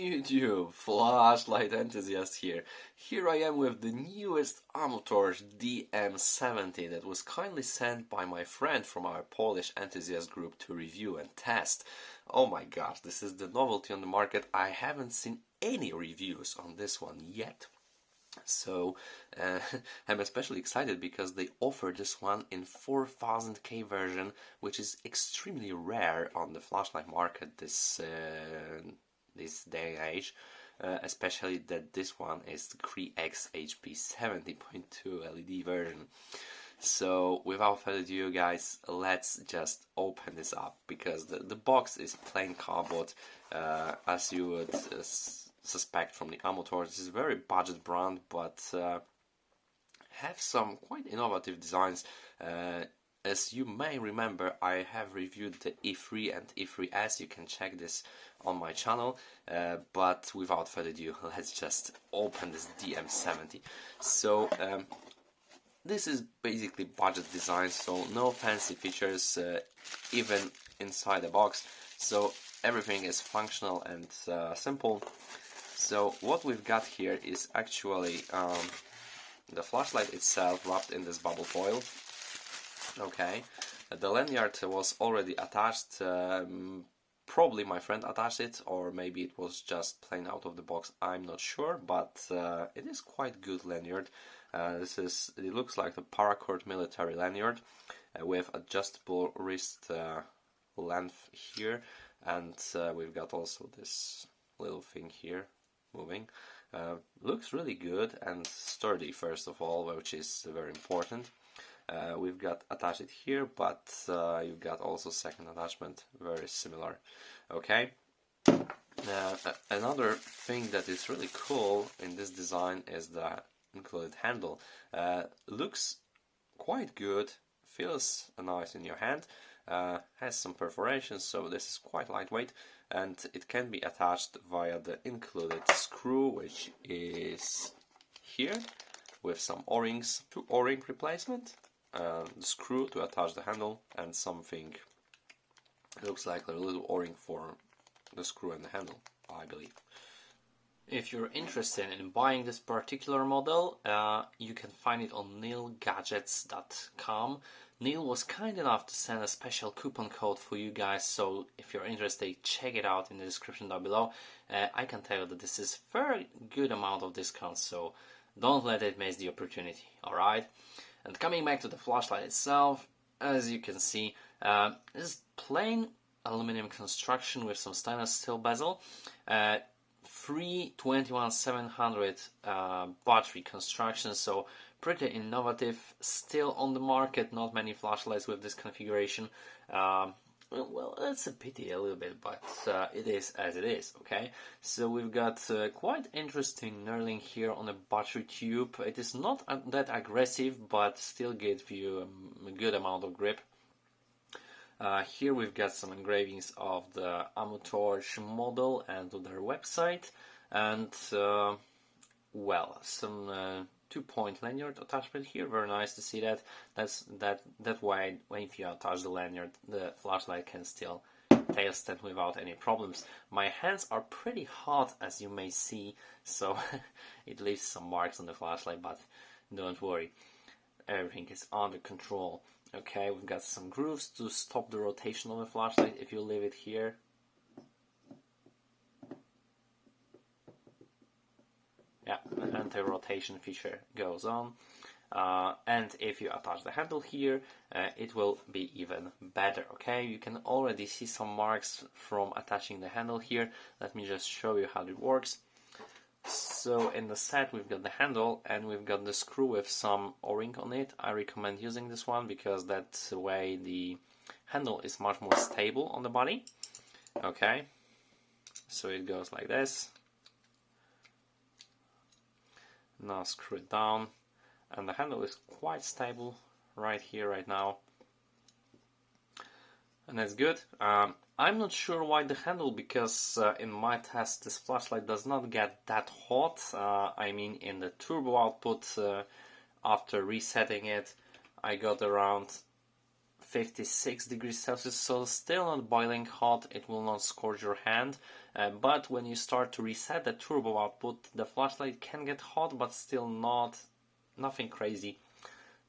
YouTube, Flashlight Enthusiast here. Here I am with the newest Amutorch DM70 that was kindly sent by my friend from our Polish enthusiast group to review and test. Oh my gosh, this is the novelty on the market. I haven't seen any reviews on this one yet. So I'm especially excited because they offer this one in 4000K version, which is extremely rare on the flashlight market this day and age, especially that this one is the Quad XHP70.2 LED version. So without further ado, guys, let's just open this up, because the box is plain cardboard, as you would suspect from the Amutorch. This is a very budget brand, but have some quite innovative designs. As you may remember, I have reviewed the E3 and E3S. You can check this on my channel, but without further ado, let's just open this DM70. So this is basically budget design, so no fancy features even inside the box, so everything is functional and simple. So what we've got here is actually the flashlight itself wrapped in this bubble foil. Okay, the lanyard was already attached. Probably my friend attached it, or maybe it was just plain out of the box. I'm not sure, but it is quite good lanyard. It looks like the paracord military lanyard with adjustable wrist length here, and we've got also this little thing here moving. Looks really good and sturdy, first of all, which is very important. We've got attached here, but you've got also second attachment, very similar. Okay. Another thing that is really cool in this design is the included handle. Looks quite good, feels nice in your hand, has some perforations, so this is quite lightweight, and it can be attached via the included screw, which is here, with some O-rings, 2 O-ring replacement, the screw to attach the handle, and something looks like a little O-ring for the screw and the handle, I believe. If you're interested in buying this particular model, you can find it on nealgadgets.com. Neal was kind enough to send a special coupon code for you guys, so if you're interested, check it out in the description down below. I can tell you that this is very good amount of discount, so don't let it miss the opportunity, alright? And coming back to the flashlight itself, as you can see, this is plain aluminum construction with some stainless steel bezel. 21700 battery construction, so pretty innovative, still on the market. Not many flashlights with this configuration. Well, it's a pity a little bit, but it is as it is. Okay, so we've got quite interesting knurling here on a battery tube. It is not that aggressive, but still gives you a good amount of grip. Here we've got some engravings of the Amutorch model and of their website, and well, some 2-point lanyard attachment here. Very nice to see that. That way, if you attach the lanyard, the flashlight can still tail stand without any problems. My hands are pretty hot, as you may see, so it leaves some marks on the flashlight, but don't worry, everything is under control. Okay, we've got some grooves to stop the rotation of the flashlight if you leave it here. Yeah, an anti-rotation feature goes on. And if you attach the handle here, it will be even better. Okay, you can already see some marks from attaching the handle here. Let me just show you how it works. So in the set we've got the handle and we've got the screw with some O-ring on it. I recommend using this one because that's the way the handle is much more stable on the body. Okay, so it goes like this. Now screw it down, and the handle is quite stable right here, right now, and that's good. I'm not sure why the handle, because in my test this flashlight does not get that hot. I mean, in the turbo output, after resetting it, I got around 56 degrees Celsius, so still not boiling hot. It will not scorch your hand, but when you start to reset the turbo output, the flashlight can get hot, but still nothing crazy,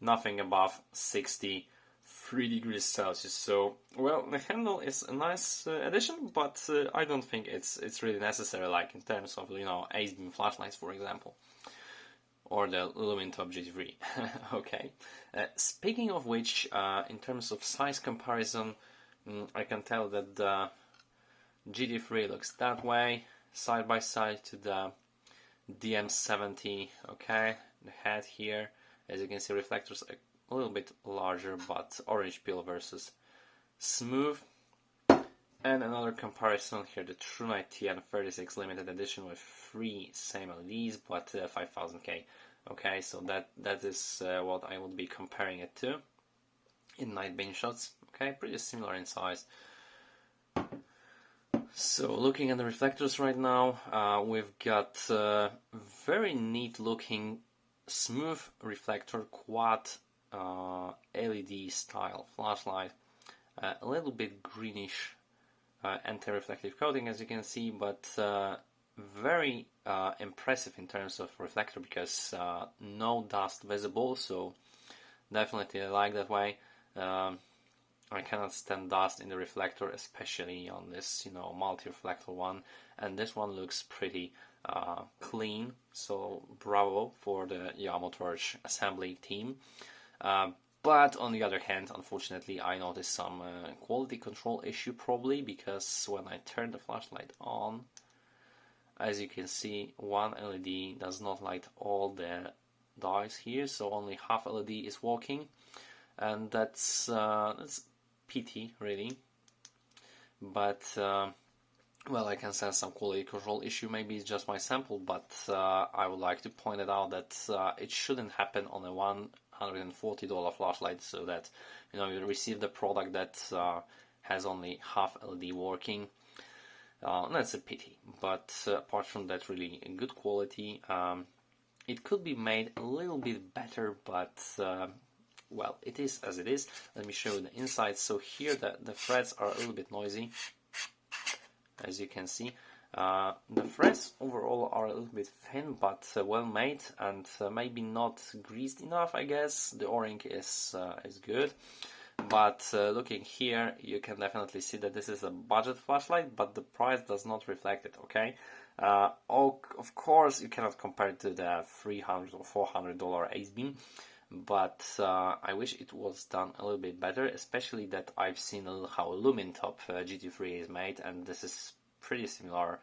nothing above 63 degrees Celsius. So, well, the handle is a nice addition, but I don't think it's really necessary, like in terms of, you know, ace beam flashlights, for example, or the Lumintop GT3. Okay. Speaking of which, in terms of size comparison, I can tell that the GT3 looks that way, side by side to the DM70. Okay, the head here, as you can see, reflectors a little bit larger, but orange peel versus smooth. And another comparison here, the Thrunite TN36 limited edition with 3 same LEDs, but 5000K. Okay, so that is what I would be comparing it to in night beam shots. Okay, pretty similar in size. So looking at the reflectors right now, we've got very neat looking smooth reflector quad LED style flashlight, a little bit greenish anti-reflective coating, as you can see, but very impressive in terms of reflector, because no dust visible, so definitely I like that way. I cannot stand dust in the reflector, especially on this, you know, multi-reflector one, and this one looks pretty clean, so bravo for the Amutorch assembly team. But on the other hand, unfortunately, I noticed some quality control issue, probably because when I turn the flashlight on, as you can see, one LED does not light all the dials here, so only half LED is working, and that's pity, really. But well, I can sense some quality control issue. Maybe it's just my sample, but I would like to point it out that it shouldn't happen on a $140 flashlight, so that, you know, you receive the product that has only half LED working. That's a pity, but apart from that, really good quality. It could be made a little bit better, but well, it is as it is. Let me show you the inside. So here the threads are a little bit noisy, as you can see. The threads overall are a little bit thin, but well made, and maybe not greased enough, I guess. The O-ring is good. But looking here, you can definitely see that this is a budget flashlight, but the price does not reflect it, okay? Of course, you cannot compare it to the $300 or $400 ace beam, but I wish it was done a little bit better, especially that I've seen how Lumintop GT3 is made, and this is pretty similar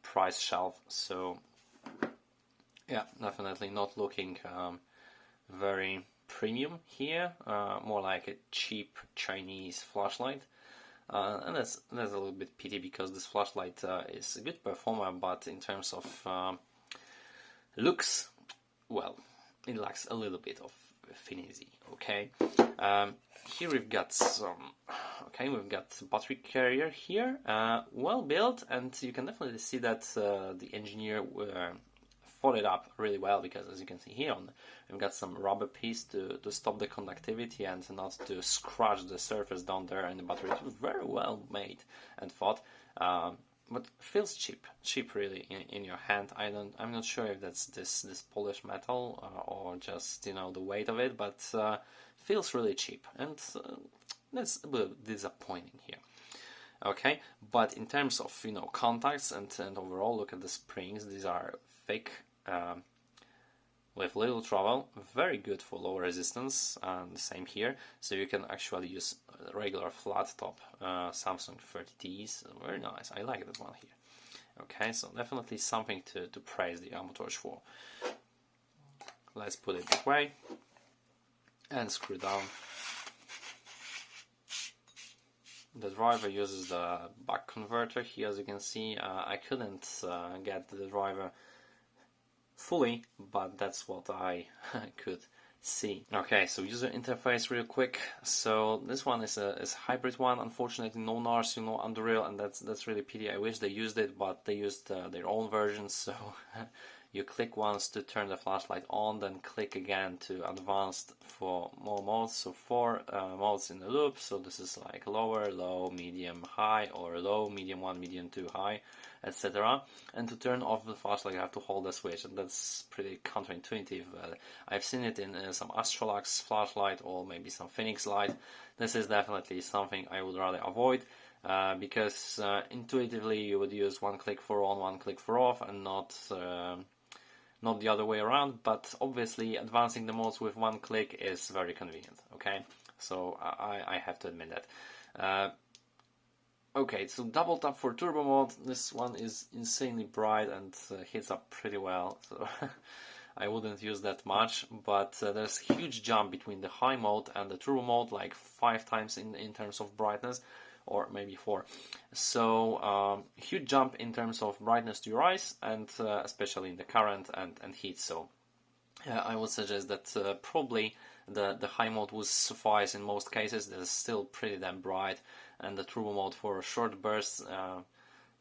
price shelf, so yeah, definitely not looking very premium here, more like a cheap Chinese flashlight, and that's a little bit pity, because this flashlight is a good performer, but in terms of looks, well, it lacks a little bit of finesse. Okay, here we've got we've got battery carrier here, well built, and you can definitely see that the engineer thought it up really well, because as you can see here, we've got some rubber piece to stop the conductivity and not to scratch the surface down there in the battery. It was very well made and thought, but feels cheap really in your hand. I'm not sure if that's this polished metal or just, you know, the weight of it, but feels really cheap, and that's a bit disappointing here. Okay, but in terms of, you know, contacts and overall, look at the springs. These are thick, with little trouble, very good for low resistance, and the same here. So you can actually use regular flat top Samsung 30Ts. Very nice. I like that one here. Okay, so definitely something to praise the Amutorch for. Let's put it this way and screw down. The driver uses the buck converter here, as you can see. I couldn't get the driver fully, but that's what I could see. Okay, so user interface real quick. So this one is a hybrid one. Unfortunately, no NARS, no underrail, and that's really pity. I wish they used it, but they used their own version, so you click once to turn the flashlight on, then click again to advanced for more modes. So 4 modes in the loop. So this is like lower, low, medium, high, or low, medium 1, medium 2, high, etc. And to turn off the flashlight, you have to hold the switch, and that's pretty counterintuitive. I've seen it in some Astrolux flashlight or maybe some Phoenix light. This is definitely something I would rather avoid. Because intuitively you would use one click for on, one click for off, and not the other way around. But obviously advancing the modes with one click is very convenient. Okay, so I have to admit that. Okay, so double tap for turbo mode. This one is insanely bright and hits up pretty well, so I wouldn't use that much, but there's a huge jump between the high mode and the turbo mode, like 5 times in terms of brightness, or maybe 4. So huge jump in terms of brightness to your eyes, and especially in the current and heat. So I would suggest that probably the high mode would suffice in most cases. It's still pretty damn bright, and the turbo mode for short bursts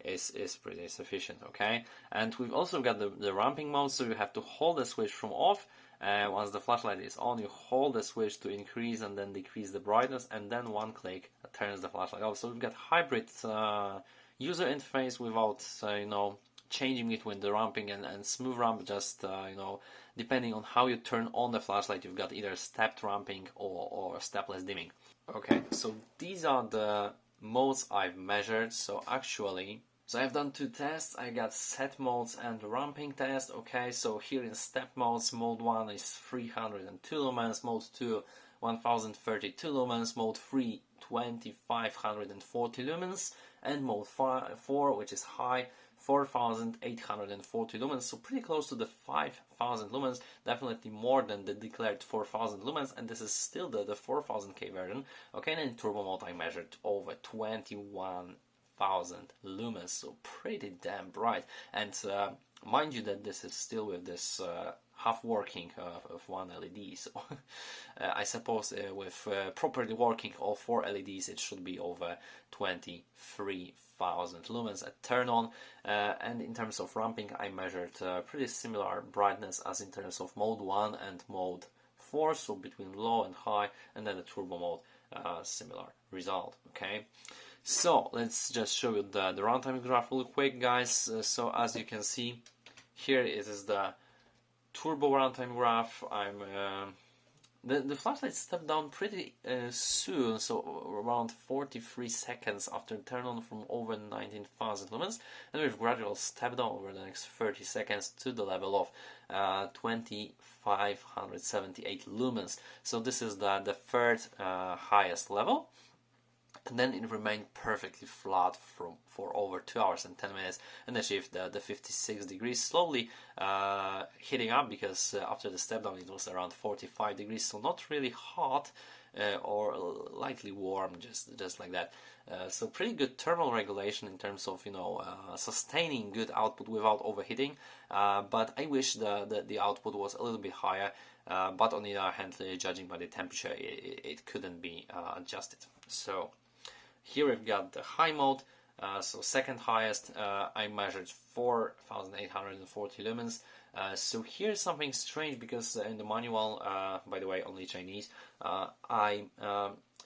is pretty sufficient. Okay, and we've also got the ramping mode, so you have to hold the switch from off. Once the flashlight is on, you hold the switch to increase and then decrease the brightness, and then one click turns the flashlight off. So we've got hybrid user interface without changing between the ramping and smooth ramp. Just depending on how you turn on the flashlight, you've got either stepped ramping or stepless dimming. Okay, so these are the modes I've measured. So I've done 2 tests. I got set modes and ramping test. Okay, so here in step modes, mode 1 is 302 lumens, mode 2 1032 lumens, mode 3 2540 lumens, and mode 4, which is high, 4840 lumens. So pretty close to the 5000 lumens, definitely more than the declared 4000 lumens, and this is still the 4000K version. Okay, and in turbo mode I measured over 21,000 lumens, so pretty damn bright. And mind you that this is still with this half working of one LED, so I suppose with properly working all 4 LEDs it should be over 23,000 lumens at turn on. And in terms of ramping, I measured pretty similar brightness as in terms of mode 1 and mode 4, so between low and high, and then the turbo mode, similar result. Okay, so let's just show you the runtime graph real quick, guys. So as you can see, here it is the turbo runtime graph. The flashlight stepped down pretty soon, so around 43 seconds after turn on from over 19,000 lumens, and with gradual step down over the next 30 seconds to the level of 2578 lumens. So this is the third highest level. And then it remained perfectly flat for over 2 hours and 10 minutes and achieved the 56 degrees, slowly heating up, because after the step down it was around 45 degrees, so not really hot or lightly warm, just like that. So pretty good thermal regulation in terms of sustaining good output without overheating, but I wish the output was a little bit higher, but on the other hand, judging by the temperature, it couldn't be adjusted. So here we've got the high mode, so second highest. I measured 4,840 lumens. So here's something strange, because in the manual, by the way, only Chinese, I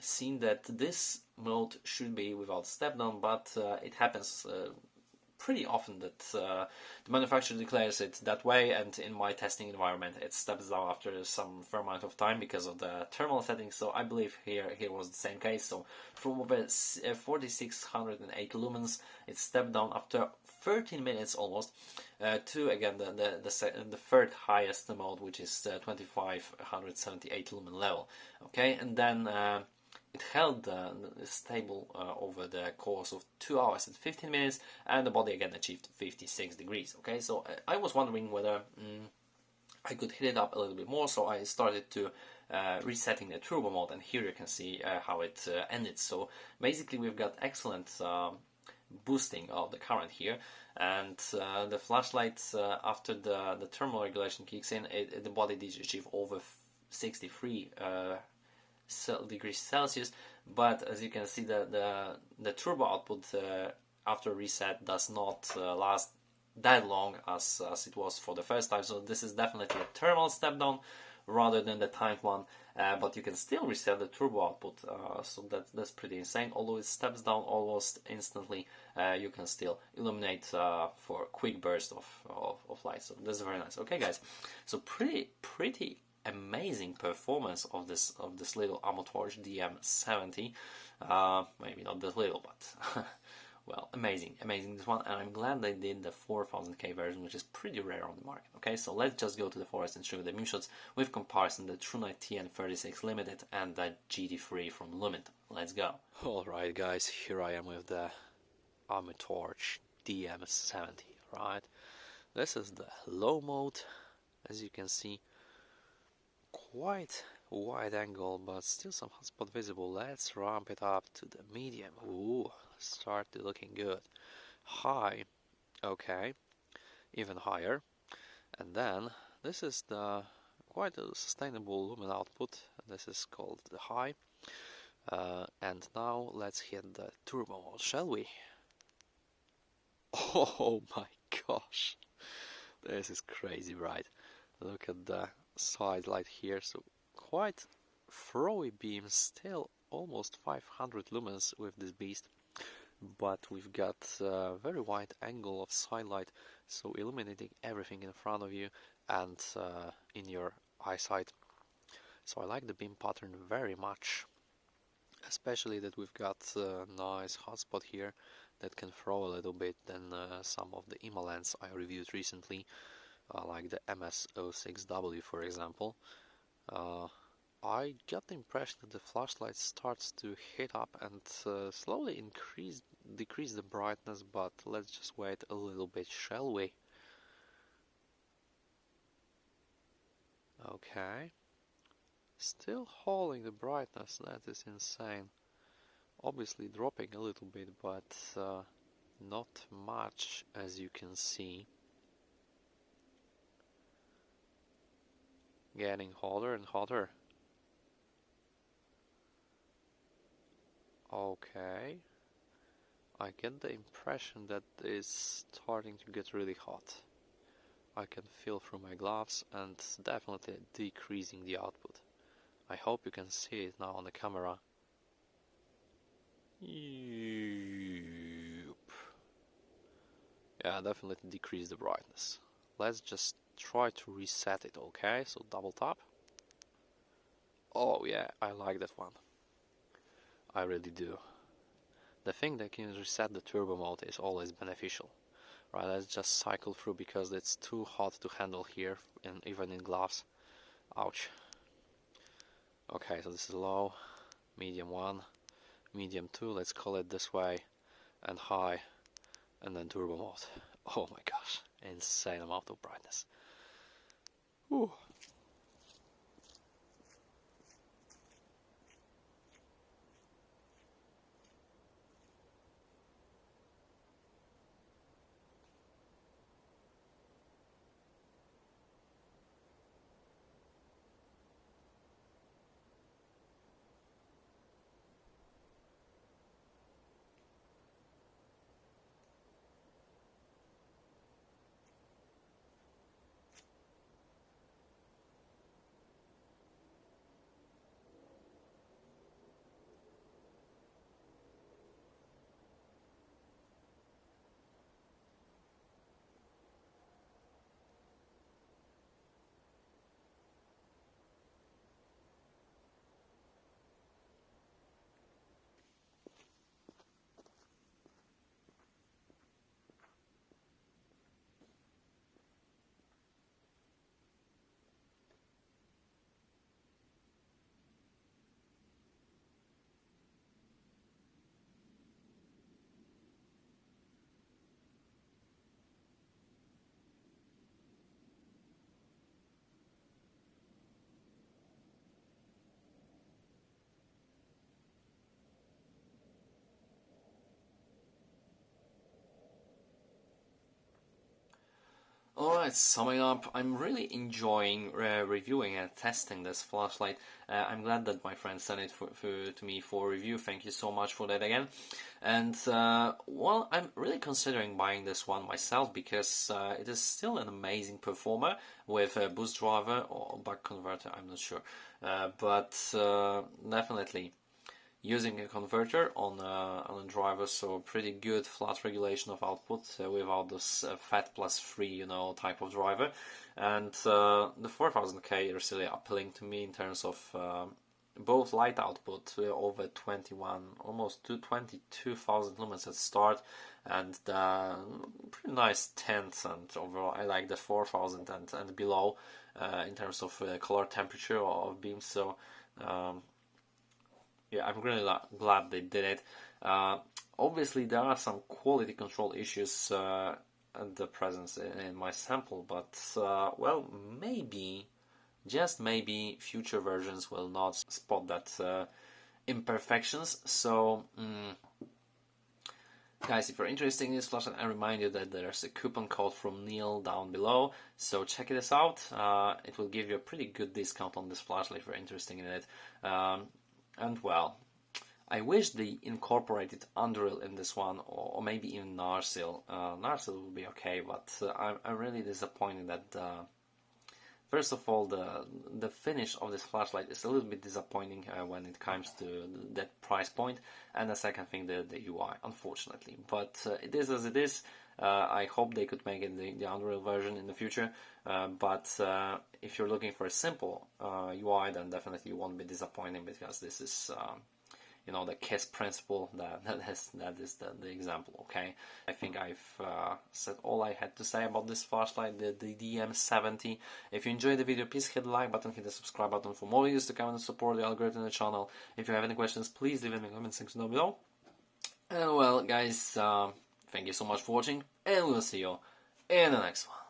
seen that this mode should be without step down, but it happens pretty often that the manufacturer declares it that way, and in my testing environment it steps down after some fair amount of time because of the thermal settings. So I believe here was the same case. So from over 4608 lumens it stepped down after 13 minutes almost to again the third highest mode, which is 2578 lumen level. Okay, and then it held stable over the course of 2 hours and 15 minutes, and the body again achieved 56 degrees. Okay, so I was wondering whether I could hit it up a little bit more, so I started to resetting the turbo mode, and here you can see how it ended. So basically we've got excellent boosting of the current here, and the flashlight after the thermal regulation kicks in, the body did achieve over 63 degrees Celsius, but as you can see the turbo output after reset does not last that long as it was for the first time. So this is definitely a thermal step down rather than the timed one, but you can still reset the turbo output, so that's pretty insane. Although it steps down almost instantly, you can still illuminate for a quick burst of light. So this is very nice. Okay, guys, so pretty amazing performance of this little Amutorch DM70. Maybe not this little, but well, amazing this one, and I'm glad they did the 4000K version, which is pretty rare on the market. Okay, so let's just go to the forest and show you the beamshots with comparison the Thrunite TN36 Limited and the GT3 from Lumintop. Let's go. Alright guys, here I am with the Amutorch DM70, right? This is the low mode, as you can see. Quite wide angle, but still some hotspot visible. Let's ramp it up to the medium. Ooh, started looking good. High, okay, even higher. And then this is the quite a sustainable lumen output. This is called the high. And now let's hit the turbo mode, shall we? Oh my gosh, this is crazy, right? Look at the side light here. So quite throwy beams, still almost 500 lumens with this beast, but we've got a very wide angle of side light, so illuminating everything in front of you and in your eyesight. So I like the beam pattern very much, especially that we've got a nice hotspot here that can throw a little bit than some of the IMA lens I reviewed recently, like the MS06W for example. I got the impression that the flashlight starts to heat up and slowly decrease the brightness, but let's just wait a little bit, shall we? Okay, still holding the brightness, that is insane. Obviously dropping a little bit, but not much, as you can see. Getting hotter and hotter. Okay, I get the impression that it's starting to get really hot. I can feel through my gloves and definitely decreasing the output. I hope you can see it now on the camera. Yep. Yeah, definitely decrease the brightness. Let's just try to reset it, okay? So double tap. Oh yeah, I like that one. I really do. The thing that can reset the turbo mode is always beneficial. Right, let's just cycle through because it's too hot to handle here, and even in gloves. Ouch. Okay, so this is low, medium 1, medium 2, let's call it this way, and high, and then turbo mode. Oh my gosh, insane amount of brightness. Whew. Alright, summing up, I'm really enjoying reviewing and testing this flashlight. I'm glad that my friend sent it to me for review. Thank you so much for that again. And well, I'm really considering buying this one myself because it is still an amazing performer with a boost driver or buck converter, I'm not sure. But definitely using a converter on a driver, so pretty good flat regulation of output without this FAT plus 3, you know, type of driver. And the 4000K is really appealing to me in terms of both light output over 21, almost 22,000 lumens at start, and pretty nice tints, and overall I like the 4000 and below in terms of color temperature of beams. So yeah, I'm really glad they did it. Obviously, there are some quality control issues at the presence in my sample, but well, maybe, just maybe, future versions will not spot that imperfections. So, guys, if you're interested in this flashlight, I remind you that there's a coupon code from Neal down below, so check this out. It will give you a pretty good discount on this flashlight if you're interested in it. And well, I wish they incorporated Unreal in this one, or maybe even Narsil. Narsil would be okay, but I'm really disappointed that first of all, the finish of this flashlight is a little bit disappointing when it comes to that price point, and the second thing, the UI, unfortunately. But it is as it is. I hope they could make it the Unreal version in the future. But if you're looking for a simple UI, then definitely you won't be disappointed, because this is you know, the KISS principle. That is the example. Okay, I think I've said all I had to say about this flashlight, the DM70. If you enjoyed the video, please hit the like button, hit the subscribe button for more videos to come, and support the algorithm in the channel. If you have any questions, please leave them in the comment section down below. And well, guys, thank you so much for watching, and we'll see you in the next one.